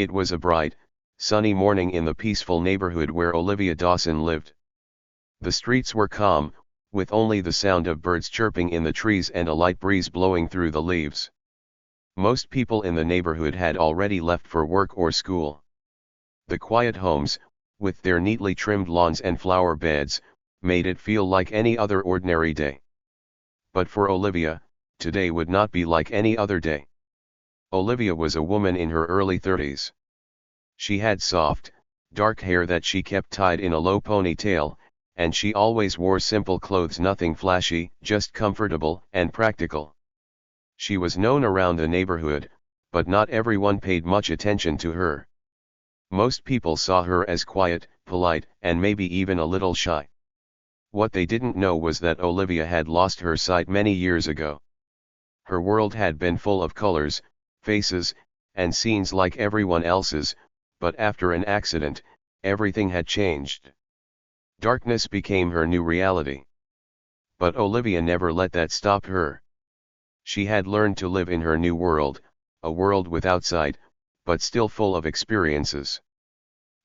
It was a bright, sunny morning in the peaceful neighborhood where Olivia Dawson lived. The streets were calm, with only the sound of birds chirping in the trees and a light breeze blowing through the leaves. Most people in the neighborhood had already left for work or school. The quiet homes, with their neatly trimmed lawns and flower beds, made it feel like any other ordinary day. But for Olivia, today would not be like any other day. Olivia was a woman in her early 30s. She had soft, dark hair that she kept tied in a low ponytail, and she always wore simple clothes, nothing flashy, just comfortable and practical. She was known around the neighborhood, but not everyone paid much attention to her. Most people saw her as quiet, polite, and maybe even a little shy. What they didn't know was that Olivia had lost her sight many years ago. Her world had been full of colors, faces, and scenes like everyone else's, but after an accident, everything had changed. Darkness became her new reality. But Olivia never let that stop her. She had learned to live in her new world, a world without sight, but still full of experiences.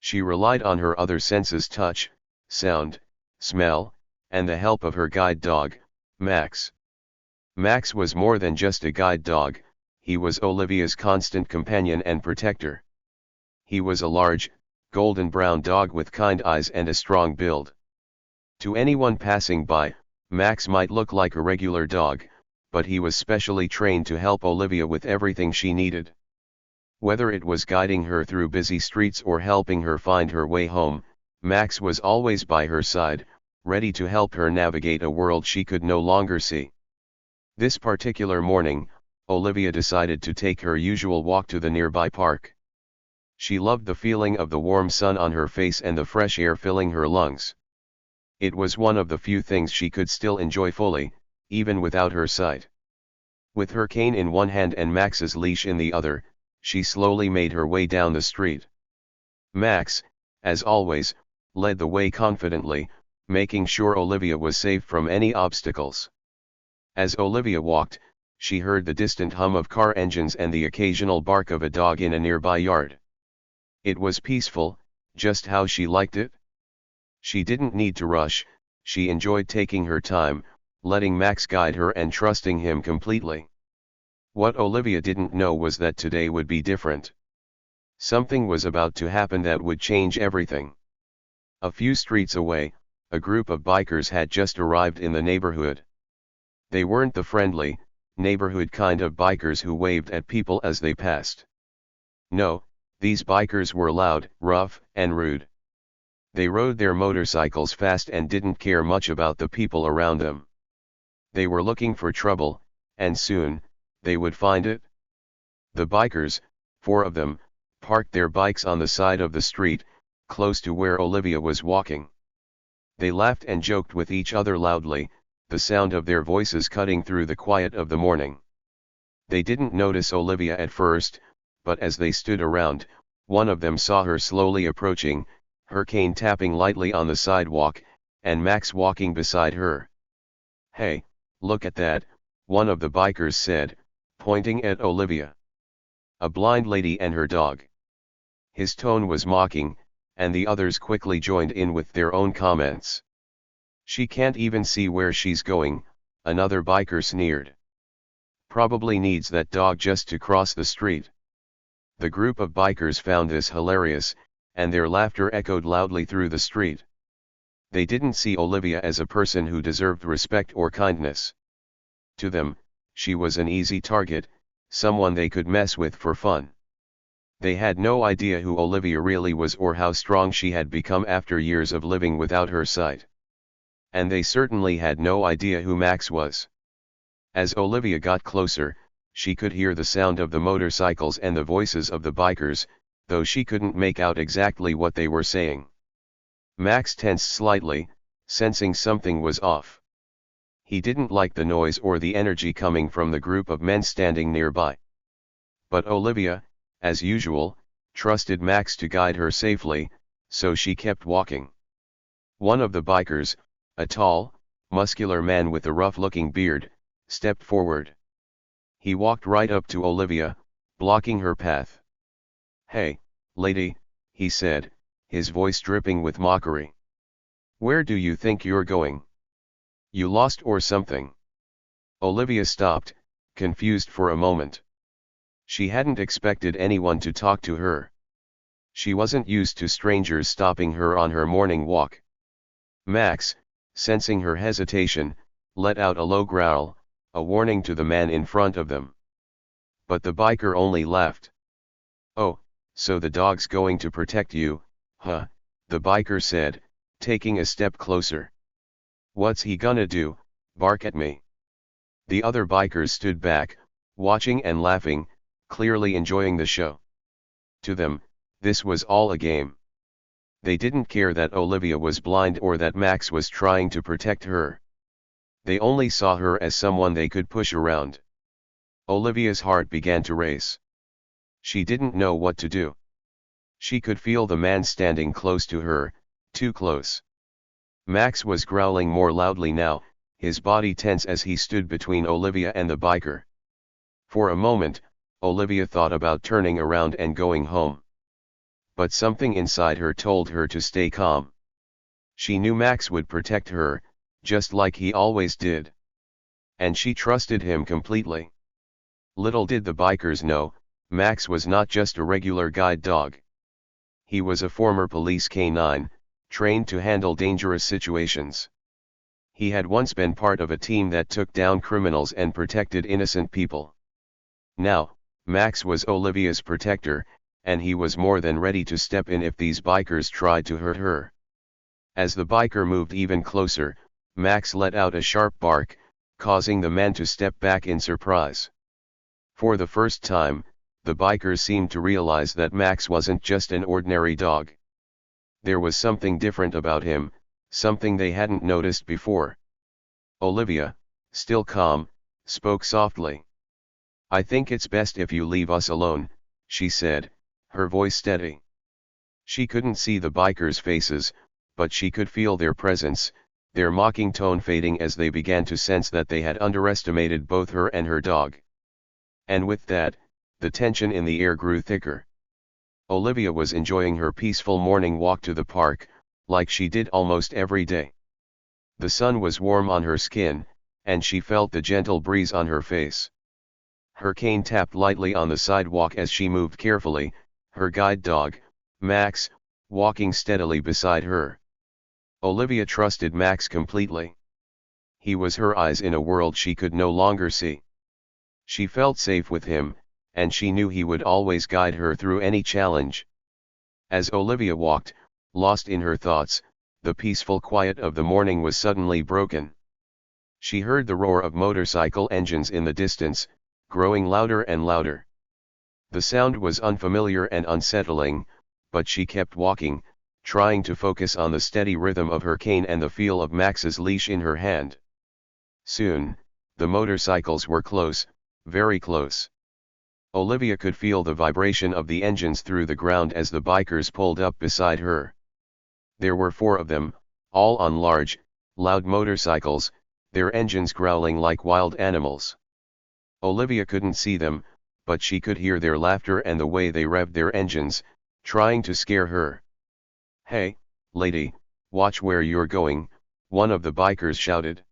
She relied on her other senses: touch, sound, smell, and the help of her guide dog, Max. Max was more than just a guide dog, he was Olivia's constant companion and protector. He was a large, golden brown dog with kind eyes and a strong build. To anyone passing by, Max might look like a regular dog, but he was specially trained to help Olivia with everything she needed. Whether it was guiding her through busy streets or helping her find her way home, Max was always by her side, ready to help her navigate a world she could no longer see. This particular morning, Olivia decided to take her usual walk to the nearby park. She loved the feeling of the warm sun on her face and the fresh air filling her lungs. It was one of the few things she could still enjoy fully, even without her sight. With her cane in one hand and Max's leash in the other, she slowly made her way down the street. Max, as always, led the way confidently, making sure Olivia was safe from any obstacles. As Olivia walked, she heard the distant hum of car engines and the occasional bark of a dog in a nearby yard. It was peaceful, just how she liked it. She didn't need to rush, she enjoyed taking her time, letting Max guide her and trusting him completely. What Olivia didn't know was that today would be different. Something was about to happen that would change everything. A few streets away, a group of bikers had just arrived in the neighborhood. They weren't the friendly, neighborhood kind of bikers who waved at people as they passed. No, these bikers were loud, rough, and rude. They rode their motorcycles fast and didn't care much about the people around them. They were looking for trouble, and soon, they would find it. The bikers, 4 of them, parked their bikes on the side of the street, close to where Olivia was walking. They laughed and joked with each other loudly, the sound of their voices cutting through the quiet of the morning. They didn't notice Olivia at first, but as they stood around, one of them saw her slowly approaching, her cane tapping lightly on the sidewalk, and Max walking beside her. "Hey, look at that," one of the bikers said, pointing at Olivia. "A blind lady and her dog." His tone was mocking, and the others quickly joined in with their own comments. "She can't even see where she's going," another biker sneered. "Probably needs that dog just to cross the street." The group of bikers found this hilarious, and their laughter echoed loudly through the street. They didn't see Olivia as a person who deserved respect or kindness. To them, she was an easy target, someone they could mess with for fun. They had no idea who Olivia really was or how strong she had become after years of living without her sight. And they certainly had no idea who Max was. As Olivia got closer, she could hear the sound of the motorcycles and the voices of the bikers, though she couldn't make out exactly what they were saying. Max tensed slightly, sensing something was off. He didn't like the noise or the energy coming from the group of men standing nearby. But Olivia, as usual, trusted Max to guide her safely, so she kept walking. One of the bikers, a tall, muscular man with a rough-looking beard, stepped forward. He walked right up to Olivia, blocking her path. "Hey, "Lady," he said, his voice dripping with mockery. "Where do you think you're going? You lost or something?" Olivia stopped, confused for a moment. She hadn't expected anyone to talk to her. She wasn't used to strangers stopping her on her morning walk. Max, sensing her hesitation, let out a low growl, a warning to the man in front of them. But the biker only laughed. "Oh, so the dog's going to protect you, huh?" the biker said, taking a step closer. "What's he gonna do, bark at me?" The other bikers stood back, watching and laughing, clearly enjoying the show. To them, this was all a game. They didn't care that Olivia was blind or that Max was trying to protect her. They only saw her as someone they could push around. Olivia's heart began to race. She didn't know what to do. She could feel the man standing close to her, too close. Max was growling more loudly now, his body tense as he stood between Olivia and the biker. For a moment, Olivia thought about turning around and going home. But something inside her told her to stay calm. She knew Max would protect her, just like he always did. And she trusted him completely. Little did the bikers know, Max was not just a regular guide dog. He was a former police canine, trained to handle dangerous situations. He had once been part of a team that took down criminals and protected innocent people. Now, Max was Olivia's protector, and he was more than ready to step in if these bikers tried to hurt her. As the biker moved even closer, Max let out a sharp bark, causing the man to step back in surprise. For the first time, the bikers seemed to realize that Max wasn't just an ordinary dog. There was something different about him, something they hadn't noticed before. Olivia, still calm, spoke softly. "I think it's best if you leave us alone," she said, her voice steady. She couldn't see the bikers' faces, but she could feel their presence, their mocking tone fading as they began to sense that they had underestimated both her and her dog. And with that, the tension in the air grew thicker. Olivia was enjoying her peaceful morning walk to the park, like she did almost every day. The sun was warm on her skin, and she felt the gentle breeze on her face. Her cane tapped lightly on the sidewalk as she moved carefully, her guide dog, Max, walking steadily beside her. Olivia trusted Max completely. He was her eyes in a world she could no longer see. She felt safe with him, and she knew he would always guide her through any challenge. As Olivia walked, lost in her thoughts, the peaceful quiet of the morning was suddenly broken. She heard the roar of motorcycle engines in the distance, growing louder and louder. The sound was unfamiliar and unsettling, but she kept walking, trying to focus on the steady rhythm of her cane and the feel of Max's leash in her hand. Soon, the motorcycles were close, very close. Olivia could feel the vibration of the engines through the ground as the bikers pulled up beside her. There were 4 of them, all on large, loud motorcycles, their engines growling like wild animals. Olivia couldn't see them, but she could hear their laughter and the way they revved their engines, trying to scare her. "Hey, lady, watch where you're going," one of the bikers shouted.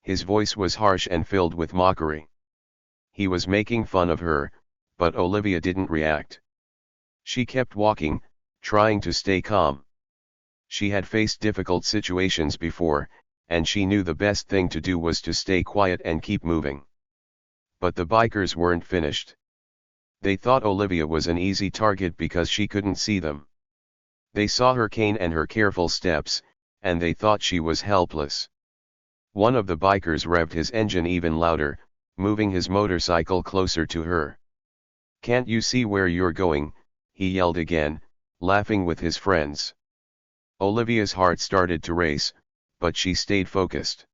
His voice was harsh and filled with mockery. He was making fun of her, but Olivia didn't react. She kept walking, trying to stay calm. She had faced difficult situations before, and she knew the best thing to do was to stay quiet and keep moving. But the bikers weren't finished. They thought Olivia was an easy target because she couldn't see them. They saw her cane and her careful steps, and they thought she was helpless. One of the bikers revved his engine even louder, moving his motorcycle closer to her. "Can't you see where you're going?" he yelled again, laughing with his friends. Olivia's heart started to race, but she stayed focused.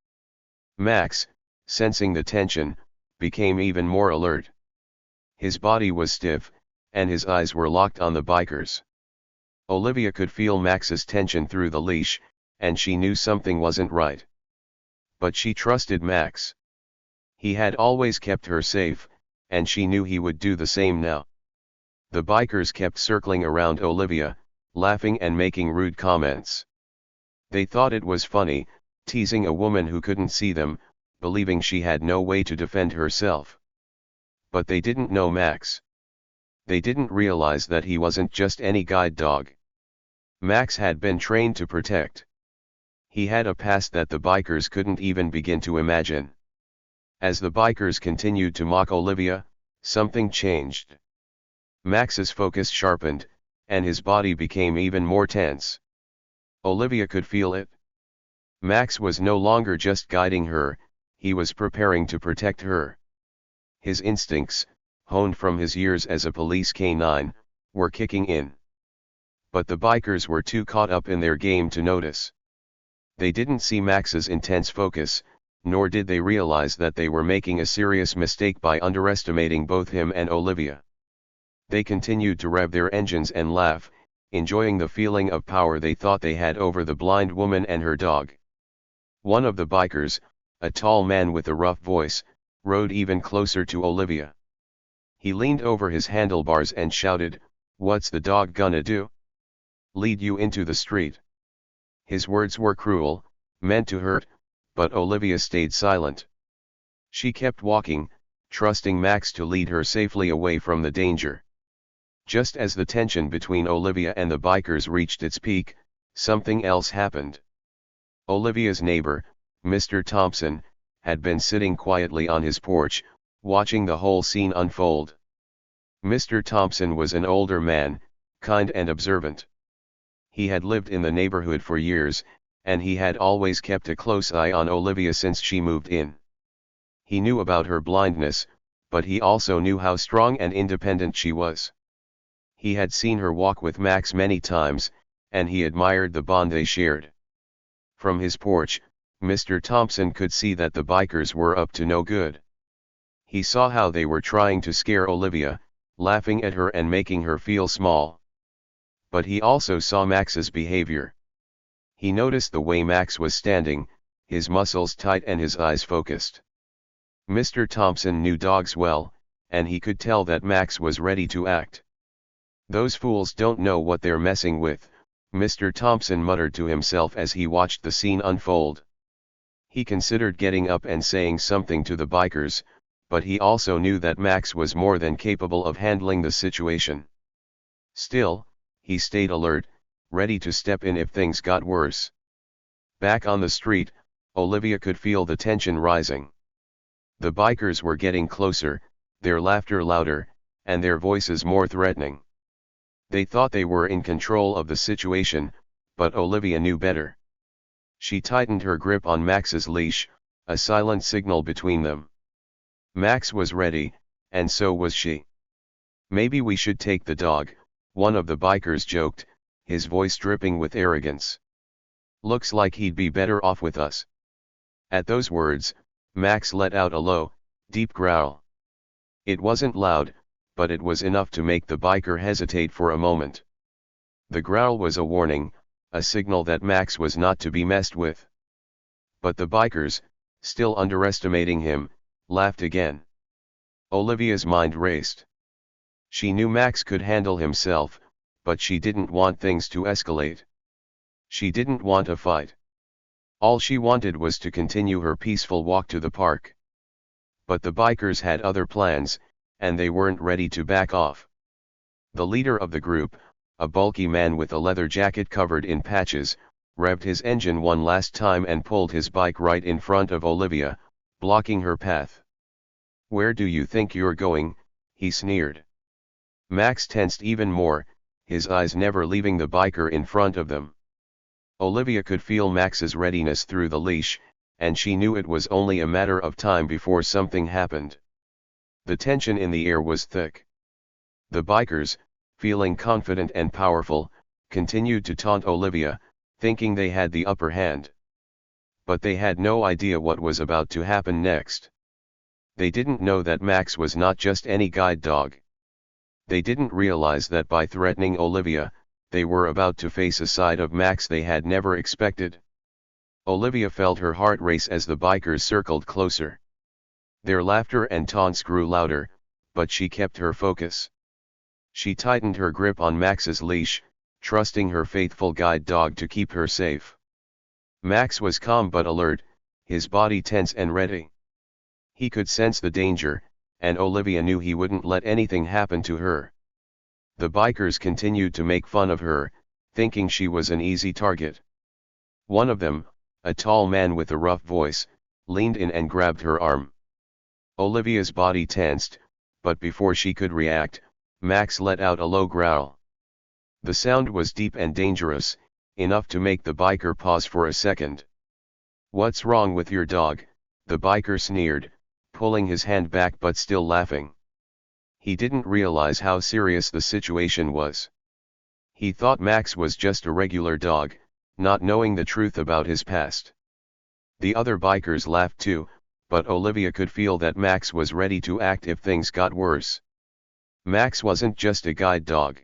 Max, sensing the tension, became even more alert. His body was stiff, and his eyes were locked on the bikers. Olivia could feel Max's tension through the leash, and she knew something wasn't right. But she trusted Max. He had always kept her safe, and she knew he would do the same now. The bikers kept circling around Olivia, laughing and making rude comments. They thought it was funny, teasing a woman who couldn't see them, believing she had no way to defend herself. But they didn't know Max. They didn't realize that he wasn't just any guide dog. Max had been trained to protect. He had a past that the bikers couldn't even begin to imagine. As the bikers continued to mock Olivia, something changed. Max's focus sharpened, and his body became even more tense. Olivia could feel it. Max was no longer just guiding her, he was preparing to protect her. His instincts, honed from his years as a police canine, were kicking in. But the bikers were too caught up in their game to notice. They didn't see Max's intense focus, nor did they realize that they were making a serious mistake by underestimating both him and Olivia. They continued to rev their engines and laugh, enjoying the feeling of power they thought they had over the blind woman and her dog. One of the bikers, a tall man with a rough voice, rode even closer to Olivia. He leaned over his handlebars and shouted, "What's the dog gonna do? Lead you into the street?" His words were cruel, meant to hurt, but Olivia stayed silent. She kept walking, trusting Max to lead her safely away from the danger. Just as the tension between Olivia and the bikers reached its peak, something else happened. Olivia's neighbor, Mr. Thompson, had been sitting quietly on his porch, watching the whole scene unfold. Mr. Thompson was an older man, kind and observant. He had lived in the neighborhood for years, and he had always kept a close eye on Olivia since she moved in. He knew about her blindness, but he also knew how strong and independent she was. He had seen her walk with Max many times, and he admired the bond they shared. From his porch, Mr. Thompson could see that the bikers were up to no good. He saw how they were trying to scare Olivia, laughing at her and making her feel small. But he also saw Max's behavior. He noticed the way Max was standing, his muscles tight and his eyes focused. Mr. Thompson knew dogs well, and he could tell that Max was ready to act. "Those fools don't know what they're messing with," Mr. Thompson muttered to himself as he watched the scene unfold. He considered getting up and saying something to the bikers, but he also knew that Max was more than capable of handling the situation. Still, he stayed alert, ready to step in if things got worse. Back on the street, Olivia could feel the tension rising. The bikers were getting closer, their laughter louder, and their voices more threatening. They thought they were in control of the situation, but Olivia knew better. She tightened her grip on Max's leash, a silent signal between them. Max was ready, and so was she. "Maybe we should take the dog," one of the bikers joked, his voice dripping with arrogance. "Looks like he'd be better off with us." At those words, Max let out a low, deep growl. It wasn't loud, but it was enough to make the biker hesitate for a moment. The growl was a warning, a signal that Max was not to be messed with. But the bikers, still underestimating him, laughed again. Olivia's mind raced. She knew Max could handle himself, but she didn't want things to escalate. She didn't want a fight. All she wanted was to continue her peaceful walk to the park. But the bikers had other plans, and they weren't ready to back off. The leader of the group, a bulky man with a leather jacket covered in patches, revved his engine one last time and pulled his bike right in front of Olivia, blocking her path. "Where do you think you're going?" he sneered. Max tensed even more, his eyes never leaving the biker in front of them. Olivia could feel Max's readiness through the leash, and she knew it was only a matter of time before something happened. The tension in the air was thick. The bikers, feeling confident and powerful, continued to taunt Olivia, thinking they had the upper hand. But they had no idea what was about to happen next. They didn't know that Max was not just any guide dog. They didn't realize that by threatening Olivia, they were about to face a side of Max they had never expected. Olivia felt her heart race as the bikers circled closer. Their laughter and taunts grew louder, but she kept her focus. She tightened her grip on Max's leash, trusting her faithful guide dog to keep her safe. Max was calm but alert, his body tense and ready. He could sense the danger, and Olivia knew he wouldn't let anything happen to her. The bikers continued to make fun of her, thinking she was an easy target. One of them, a tall man with a rough voice, leaned in and grabbed her arm. Olivia's body tensed, but before she could react, Max let out a low growl. The sound was deep and dangerous, enough to make the biker pause for a second. "What's wrong with your dog?" the biker sneered, pulling his hand back but still laughing. He didn't realize how serious the situation was. He thought Max was just a regular dog, not knowing the truth about his past. The other bikers laughed too, but Olivia could feel that Max was ready to act if things got worse. Max wasn't just a guide dog.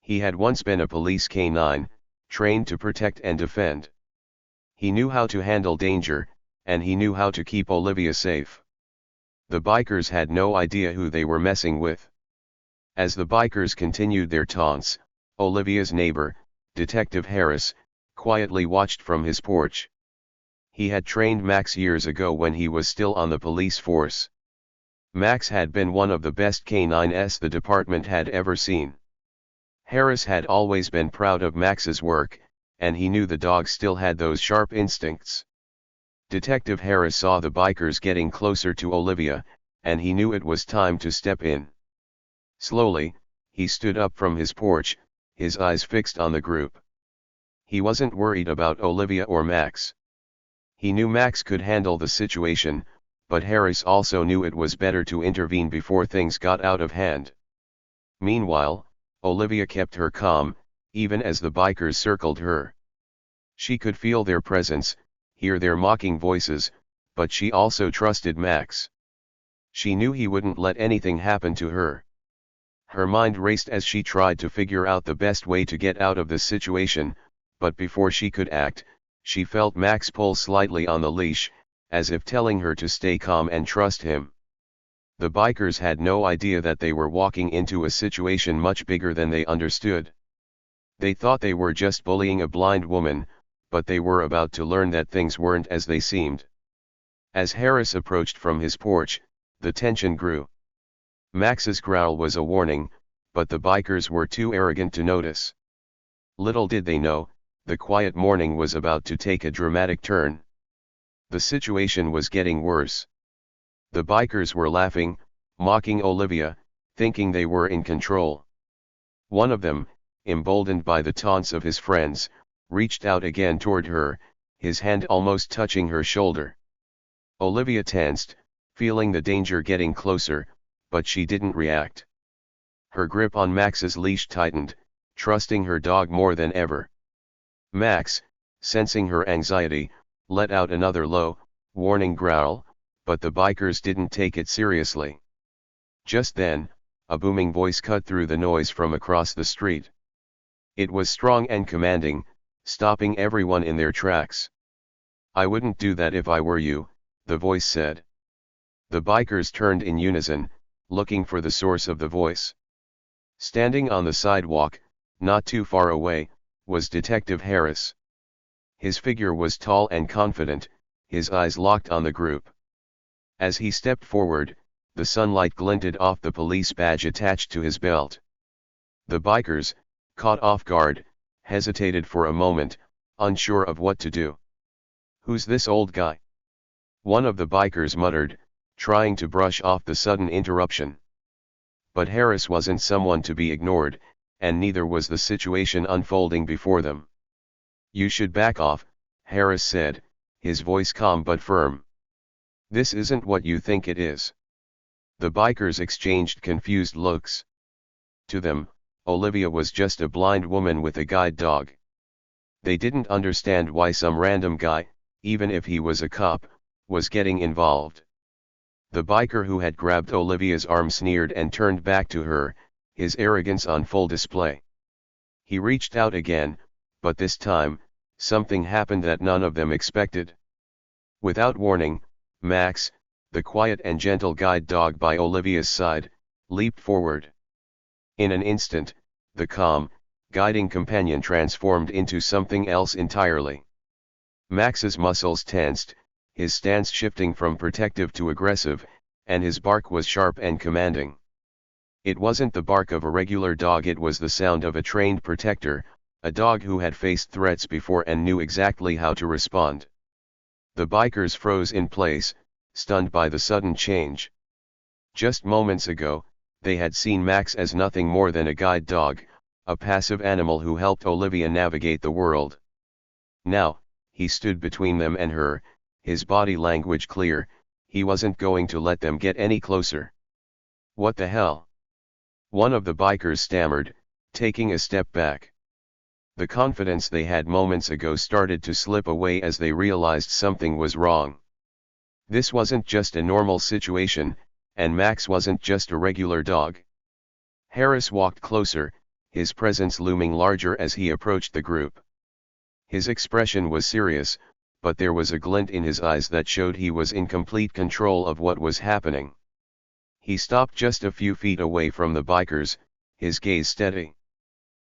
He had once been a police canine, trained to protect and defend. He knew how to handle danger, and he knew how to keep Olivia safe. The bikers had no idea who they were messing with. As the bikers continued their taunts, Olivia's neighbor, Detective Harass, quietly watched from his porch. He had trained Max years ago when he was still on the police force. Max had been one of the best canines the department had ever seen. Harass had always been proud of Max's work, and he knew the dog still had those sharp instincts. Detective Harass saw the bikers getting closer to Olivia, and he knew it was time to step in. Slowly, he stood up from his porch, his eyes fixed on the group. He wasn't worried about Olivia or Max. He knew Max could handle the situation, but Harass also knew it was better to intervene before things got out of hand. Meanwhile, Olivia kept her calm, even as the bikers circled her. She could feel their presence, hear their mocking voices, but she also trusted Max. She knew he wouldn't let anything happen to her. Her mind raced as she tried to figure out the best way to get out of the situation, but before she could act, she felt Max pull slightly on the leash, as if telling her to stay calm and trust him. The bikers had no idea that they were walking into a situation much bigger than they understood. They thought they were just bullying a blind woman, but they were about to learn that things weren't as they seemed. As Harass approached from his porch, the tension grew. Max's growl was a warning, but the bikers were too arrogant to notice. Little did they know, the quiet morning was about to take a dramatic turn. The situation was getting worse. The bikers were laughing, mocking Olivia, thinking they were in control. One of them, emboldened by the taunts of his friends, reached out again toward her, his hand almost touching her shoulder. Olivia tensed, feeling the danger getting closer, but she didn't react. Her grip on Max's leash tightened, trusting her dog more than ever. Max, sensing her anxiety, let out another low, warning growl, but the bikers didn't take it seriously. Just then, a booming voice cut through the noise from across the street. It was strong and commanding, stopping everyone in their tracks. "I wouldn't do that if I were you," the voice said. The bikers turned in unison, looking for the source of the voice. Standing on the sidewalk, not too far away, was Detective Harass. His figure was tall and confident, his eyes locked on the group. As he stepped forward, the sunlight glinted off the police badge attached to his belt. The bikers, caught off guard, hesitated for a moment, unsure of what to do. "Who's this old guy?" one of the bikers muttered, trying to brush off the sudden interruption. But Harass wasn't someone to be ignored, and neither was the situation unfolding before them. "You should back off," Harass said, his voice calm but firm. "This isn't what you think it is." The bikers exchanged confused looks. To them, Olivia was just a blind woman with a guide dog. They didn't understand why some random guy, even if he was a cop, was getting involved. The biker who had grabbed Olivia's arm sneered and turned back to her, his arrogance on full display. He reached out again, but this time, something happened that none of them expected. Without warning, Max, the quiet and gentle guide dog by Olivia's side, leaped forward. In an instant, the calm, guiding companion transformed into something else entirely. Max's muscles tensed, his stance shifting from protective to aggressive, and his bark was sharp and commanding. It wasn't the bark of a regular dog, it was the sound of a trained protector, a dog who had faced threats before and knew exactly how to respond. The bikers froze in place, stunned by the sudden change. Just moments ago, they had seen Max as nothing more than a guide dog, a passive animal who helped Olivia navigate the world. Now, he stood between them and her, his body language clear, he wasn't going to let them get any closer. "What the hell?" one of the bikers stammered, taking a step back. The confidence they had moments ago started to slip away as they realized something was wrong. This wasn't just a normal situation, and Max wasn't just a regular dog. Harass walked closer, his presence looming larger as he approached the group. His expression was serious, but there was a glint in his eyes that showed he was in complete control of what was happening. He stopped just a few feet away from the bikers, his gaze steady.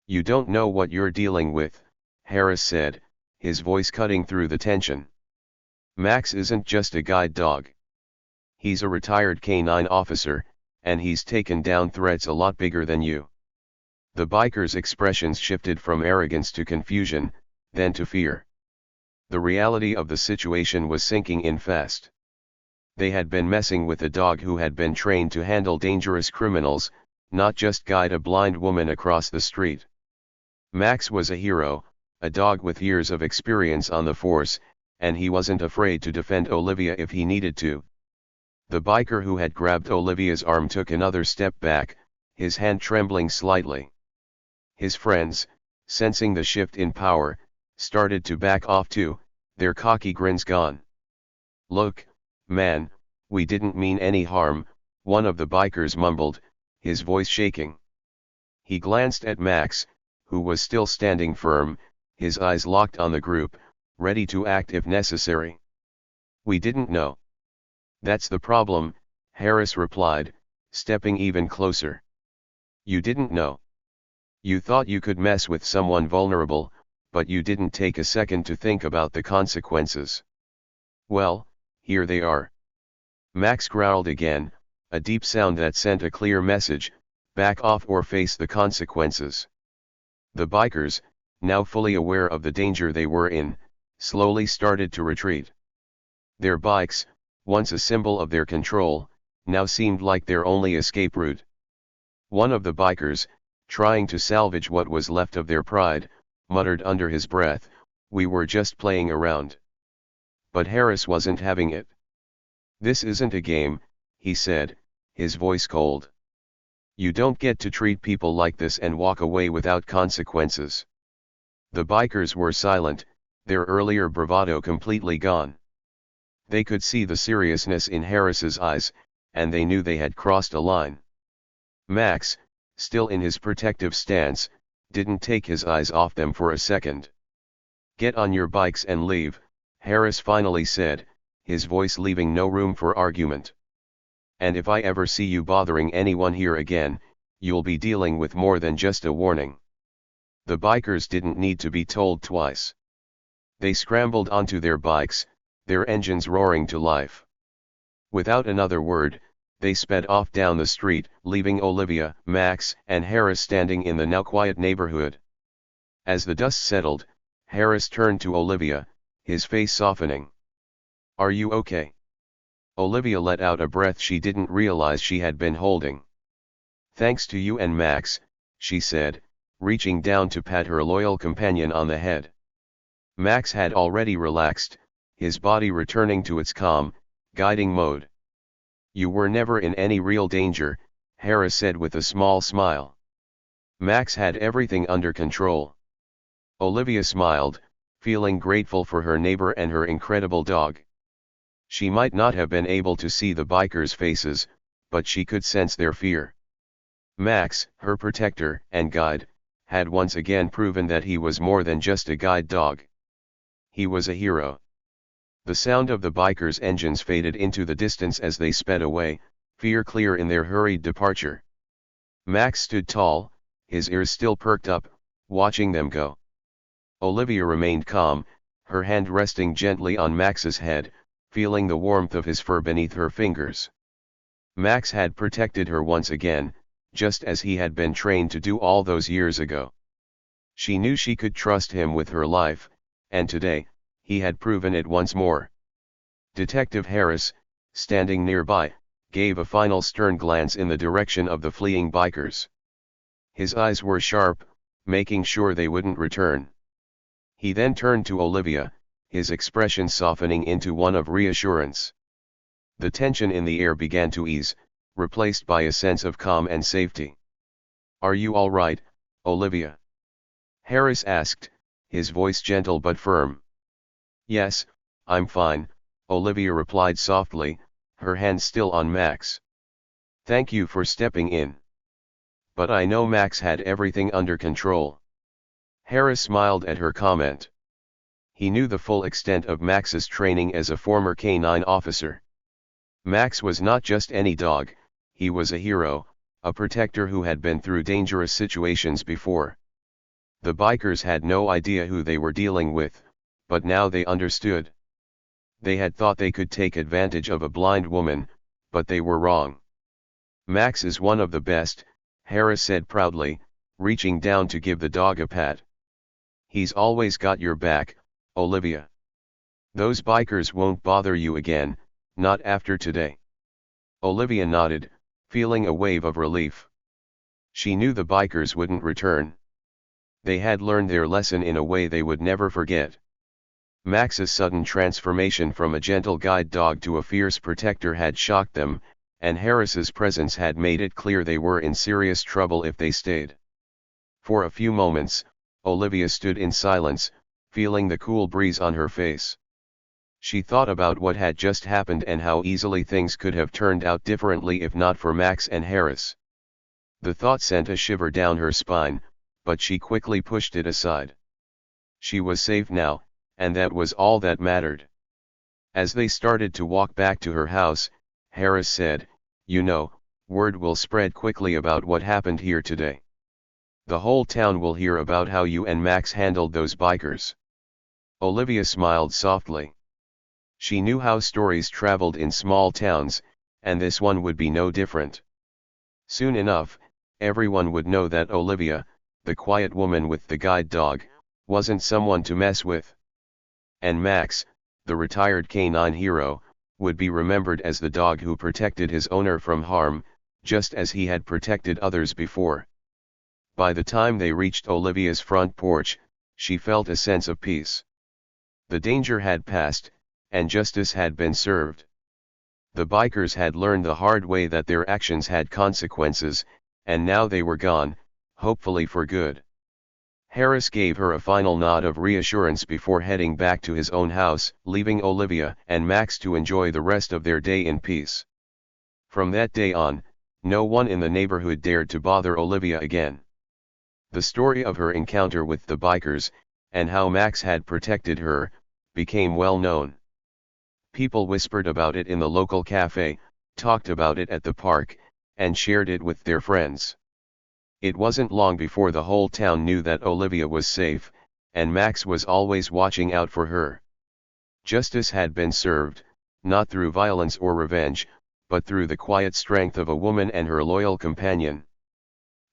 "You don't know what you're dealing with," Harass said, his voice cutting through the tension. "Max isn't just a guide dog. He's a retired canine officer, and he's taken down threats a lot bigger than you." The bikers' expressions shifted from arrogance to confusion, then to fear. The reality of the situation was sinking in fast. They had been messing with a dog who had been trained to handle dangerous criminals, not just guide a blind woman across the street. Max was a hero, a dog with years of experience on the force, and he wasn't afraid to defend Olivia if he needed to. The biker who had grabbed Olivia's arm took another step back, his hand trembling slightly. His friends, sensing the shift in power, started to back off too, their cocky grins gone. "Look, man, we didn't mean any harm," one of the bikers mumbled, his voice shaking. He glanced at Max, who was still standing firm, his eyes locked on the group, ready to act if necessary. "We didn't know." "That's the problem," Harass replied, stepping even closer. "You didn't know. You thought you could mess with someone vulnerable, but you didn't take a second to think about the consequences. Well, here they are." Max growled again, a deep sound that sent a clear message: back off or face the consequences. The bikers, now fully aware of the danger they were in, slowly started to retreat. Their bikes, once a symbol of their control, now seemed like their only escape route. One of the bikers, trying to salvage what was left of their pride, muttered under his breath, "We were just playing around." But Harass wasn't having it. "This isn't a game," he said, his voice cold. "You don't get to treat people like this and walk away without consequences." The bikers were silent, their earlier bravado completely gone. They could see the seriousness in Harass's eyes, and they knew they had crossed a line. Max, still in his protective stance, didn't take his eyes off them for a second. "Get on your bikes and leave," Harass finally said, his voice leaving no room for argument. "And if I ever see you bothering anyone here again, you'll be dealing with more than just a warning." The bikers didn't need to be told twice. They scrambled onto their bikes, their engines roaring to life. Without another word, they sped off down the street, leaving Olivia, Max, and Harass standing in the now quiet neighborhood. As the dust settled, Harass turned to Olivia, his face softening. "Are you okay?" Olivia let out a breath she didn't realize she had been holding. "Thanks to you and Max," she said, reaching down to pat her loyal companion on the head. Max had already relaxed, his body returning to its calm, guiding mode. "You were never in any real danger," Harass said with a small smile. Max had everything under control. Olivia smiled, feeling grateful for her neighbor and her incredible dog. She might not have been able to see the bikers' faces, but she could sense their fear. Max, her protector and guide, had once again proven that he was more than just a guide dog. He was a hero. The sound of the bikers' engines faded into the distance as they sped away, fear clear in their hurried departure. Max stood tall, his ears still perked up, watching them go. Olivia remained calm, her hand resting gently on Max's head, feeling the warmth of his fur beneath her fingers. Max had protected her once again, just as he had been trained to do all those years ago. She knew she could trust him with her life, and today, he had proven it once more. Detective Harass, standing nearby, gave a final stern glance in the direction of the fleeing bikers. His eyes were sharp, making sure they wouldn't return. He then turned to Olivia, his expression softening into one of reassurance. The tension in the air began to ease, replaced by a sense of calm and safety. "Are you all right, Olivia?" Harass asked, his voice gentle but firm. "Yes, I'm fine," Olivia replied softly, her hand still on Max. "Thank you for stepping in. But I know Max had everything under control." Harass smiled at her comment. He knew the full extent of Max's training as a former canine officer. Max was not just any dog, he was a hero, a protector who had been through dangerous situations before. The bikers had no idea who they were dealing with, but now they understood. They had thought they could take advantage of a blind woman, but they were wrong. "Max is one of the best," Harass said proudly, reaching down to give the dog a pat. "He's always got your back, Olivia. Those bikers won't bother you again, not after today." Olivia nodded, feeling a wave of relief. She knew the bikers wouldn't return. They had learned their lesson in a way they would never forget. Max's sudden transformation from a gentle guide dog to a fierce protector had shocked them, and Harass's presence had made it clear they were in serious trouble if they stayed. For a few moments, Olivia stood in silence, feeling the cool breeze on her face. She thought about what had just happened and how easily things could have turned out differently if not for Max and Harass. The thought sent a shiver down her spine, but she quickly pushed it aside. She was safe now, and that was all that mattered. As they started to walk back to her house, Harass said, "You know, word will spread quickly about what happened here today. The whole town will hear about how you and Max handled those bikers." Olivia smiled softly. She knew how stories traveled in small towns, and this one would be no different. Soon enough, everyone would know that Olivia, the quiet woman with the guide dog, wasn't someone to mess with. And Max, the retired canine hero, would be remembered as the dog who protected his owner from harm, just as he had protected others before. By the time they reached Olivia's front porch, she felt a sense of peace. The danger had passed, and justice had been served. The bikers had learned the hard way that their actions had consequences, and now they were gone, hopefully for good. Harass gave her a final nod of reassurance before heading back to his own house, leaving Olivia and Max to enjoy the rest of their day in peace. From that day on, no one in the neighborhood dared to bother Olivia again. The story of her encounter with the bikers, and how Max had protected her, became well known. People whispered about it in the local cafe, talked about it at the park, and shared it with their friends. It wasn't long before the whole town knew that Olivia was safe, and Max was always watching out for her. Justice had been served, not through violence or revenge, but through the quiet strength of a woman and her loyal companion.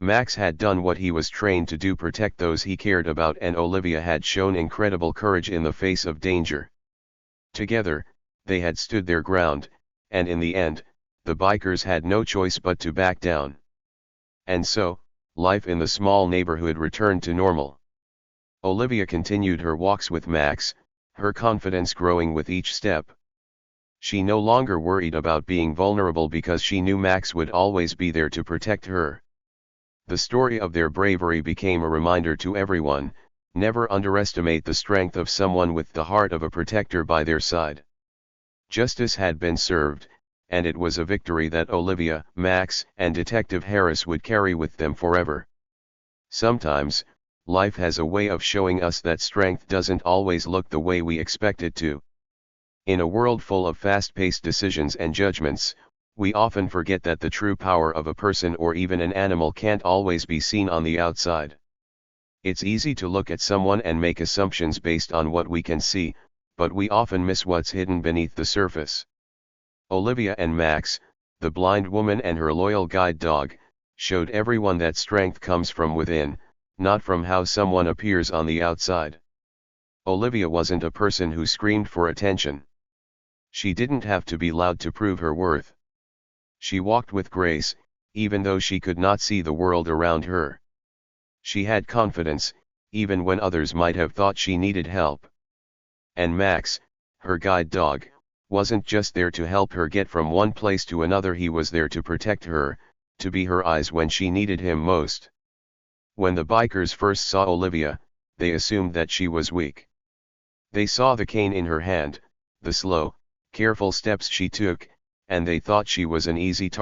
Max had done what he was trained to do, protect those he cared about, and Olivia had shown incredible courage in the face of danger. Together, they had stood their ground, and in the end, the bikers had no choice but to back down. And so, life in the small neighborhood returned to normal. Olivia continued her walks with Max, her confidence growing with each step. She no longer worried about being vulnerable because she knew Max would always be there to protect her. The story of their bravery became a reminder to everyone: never underestimate the strength of someone with the heart of a protector by their side. Justice had been served, and it was a victory that Olivia, Max, and Detective Harass would carry with them forever. Sometimes, life has a way of showing us that strength doesn't always look the way we expect it to. In a world full of fast-paced decisions and judgments, We often forget that the true power of a person or even an animal can't always be seen on the outside. It's easy to look at someone and make assumptions based on what we can see, but we often miss what's hidden beneath the surface. Olivia and Max, the blind woman and her loyal guide dog, showed everyone that strength comes from within, not from how someone appears on the outside. Olivia wasn't a person who screamed for attention. She didn't have to be loud to prove her worth. She walked with grace, even though she could not see the world around her. She had confidence, even when others might have thought she needed help. And Max, her guide dog, wasn't just there to help her get from one place to another. He was there to protect her, to be her eyes when she needed him most. When the bikers first saw Olivia, they assumed that she was weak. They saw the cane in her hand, the slow, careful steps she took, and they thought she was an easy target.